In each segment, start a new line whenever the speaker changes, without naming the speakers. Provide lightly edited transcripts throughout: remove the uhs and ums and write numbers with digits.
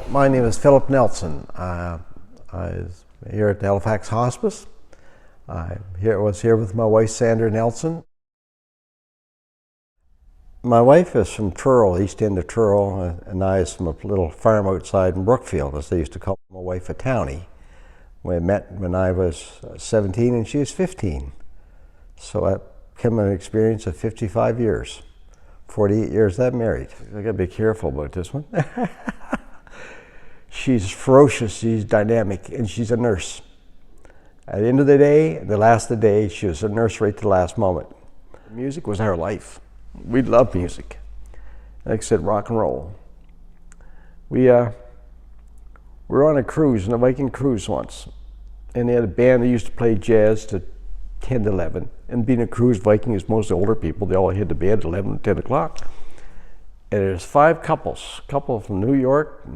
My name is Philip Nelson. I was here at the Halifax Hospice. I was here with my wife, Sandi Nelson. My wife is from Truro, east end of Truro, and I is from a little farm outside in Brookfield, as they used to call my wife, a townie. We met when I was 17 and she was 15. So that became an experience of 55 years. 48 years that married. I gotta be careful about this one. She's ferocious, she's dynamic, and she's a nurse. At the end of the day, the last of the day, she was a nurse right to the last moment. Music was our life. We loved music. Like I said, rock and roll. We were on a cruise, on a Viking cruise once, and they had a band that used to play jazz to 10 to 11. And being a cruise Viking is most older people, they all hit the bed at 11, 10 o'clock. And there's 5 couples, a couple from New York,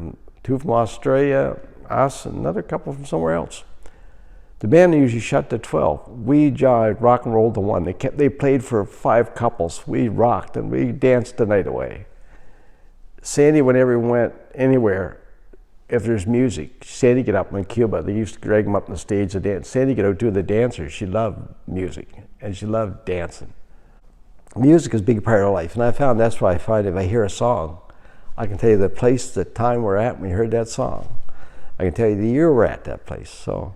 2 from Australia, us, and another couple from somewhere else. The band usually shut to 12. We jived, rock and rolled to 1. They played for 5 couples. We rocked and we danced the night away. Sandi, whenever we went anywhere, if there's music, Sandi get up in Cuba. They used to drag them up on the stage to dance. Sandi get out to the dancers. She loved music and she loved dancing. Music is a big part of life, and I found that's why I find if I hear a song, I can tell you the place, the time we're at when we heard that song. I can tell you the year we're at that place. So,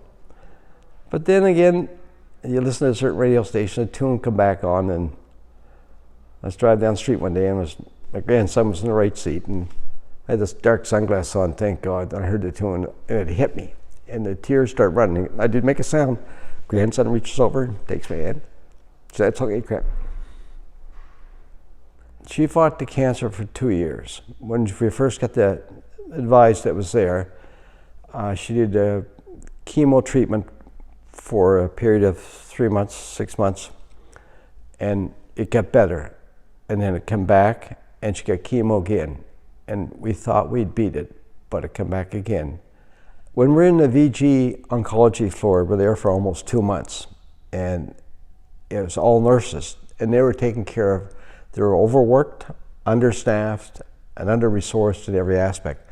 but then again, you listen to a certain radio station, a tune come back on, and I was driving down the street one day, and my grandson was in the right seat, and I had this dark sunglasses on, thank God, and I heard the tune, and it hit me, and the tears started running. I didn't make a sound. Grandson reaches over, takes my hand, said, "It's okay, crap." She fought the cancer for 2 years. When we first got the advice that was there, she did a chemo treatment for a period of 3 months, 6 months, and it got better. And then it came back, and she got chemo again. And we thought we'd beat it, but it came back again. When we're in the VG oncology floor, we're there for almost 2 months, and it was all nurses, and they were taking care of. They were overworked, understaffed, and under-resourced in every aspect.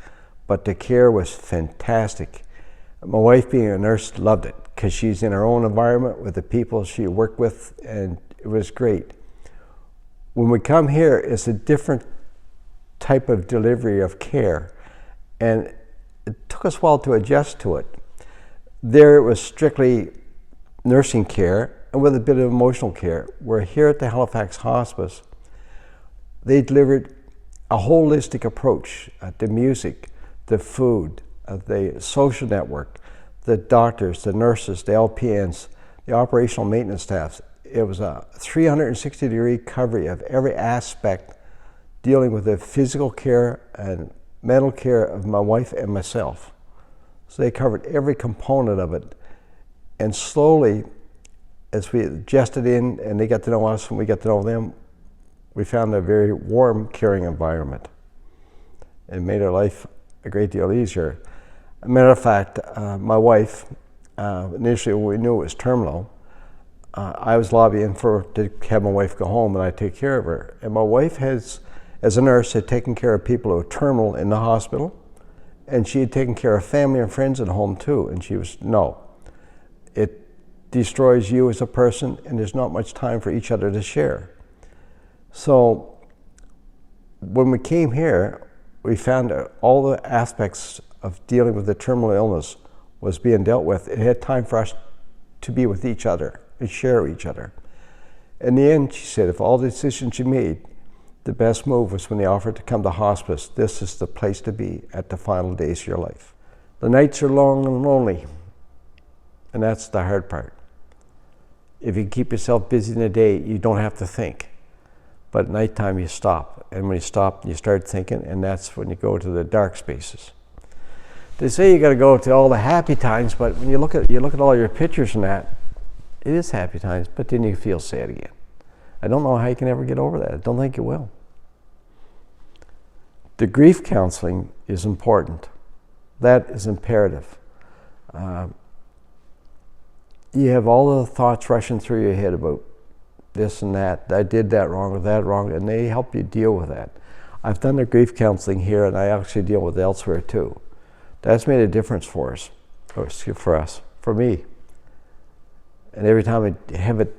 But the care was fantastic. My wife, being a nurse, loved it because she's in her own environment with the people she worked with, and it was great. When we come here, it's a different type of delivery of care, and it took us a while to adjust to it. There it was strictly nursing care and with a bit of emotional care. We're here at the Halifax Hospice. They delivered a holistic approach to music, the food, the social network, the doctors, the nurses, the LPNs, the operational maintenance staff. It was a 360-degree coverage of every aspect dealing with the physical care and mental care of my wife and myself. So they covered every component of it. And slowly, as we adjusted in and they got to know us and we got to know them, we found a very warm, caring environment. It made our life a great deal easier. As a matter of fact, my wife, initially when we knew it was terminal, I was lobbying to have my wife go home and I take care of her. And my wife has, as a nurse, had taken care of people who were terminal in the hospital, and she had taken care of family and friends at home too. And she was, no, it destroys you as a person and there's not much time for each other to share. So when we came here, we found that all the aspects of dealing with the terminal illness was being dealt with. It had time for us to be with each other and share each other. In the end, she said, if all the decisions you made, the best move was when they offered to come to hospice. This is the place to be at the final days of your life. The nights are long and lonely, and that's the hard part. If you keep yourself busy in the day, you don't have to think. But at nighttime you stop, and when you stop, you start thinking, and that's when you go to the dark spaces. They say you got to go to all the happy times, but when you look at all your pictures and that, it is happy times, but then you feel sad again. I don't know how you can ever get over that. I don't think you will. The grief counseling is important. That is imperative. You have all the thoughts rushing through your head about this and that, I did that wrong or that wrong, and they help you deal with that. I've done the grief counseling here, and I actually deal with it elsewhere too. That's made a difference for us, for me. And every time I have it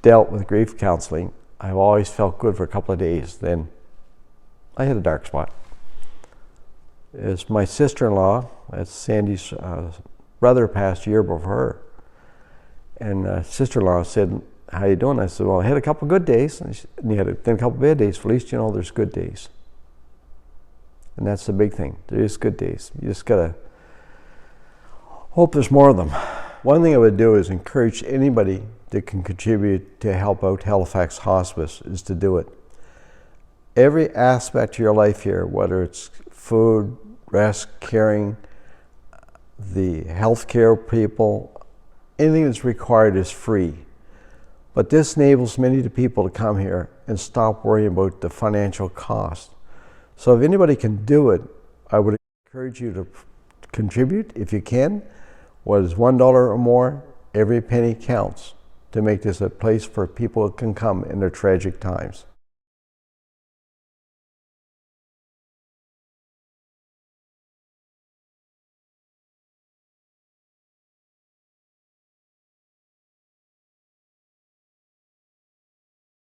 dealt with grief counseling, I've always felt good for a couple of days. Then I hit a dark spot. It's my sister-in-law, that's Sandi's brother, passed a year before her. And sister-in-law said, "How you doing?" I said, "Well, I had a couple of good days." And you had a couple of bad days. At least you know there's good days. And that's the big thing. There is good days. You just gotta hope there's more of them. One thing I would do is encourage anybody that can contribute to help out Halifax Hospice is to do it. Every aspect of your life here, whether it's food, rest, caring, the healthcare people, anything that's required is free. But this enables many people to come here and stop worrying about the financial cost. So if anybody can do it, I would encourage you to contribute if you can. Whether it's $1 or more, every penny counts to make this a place where people can come in their tragic times.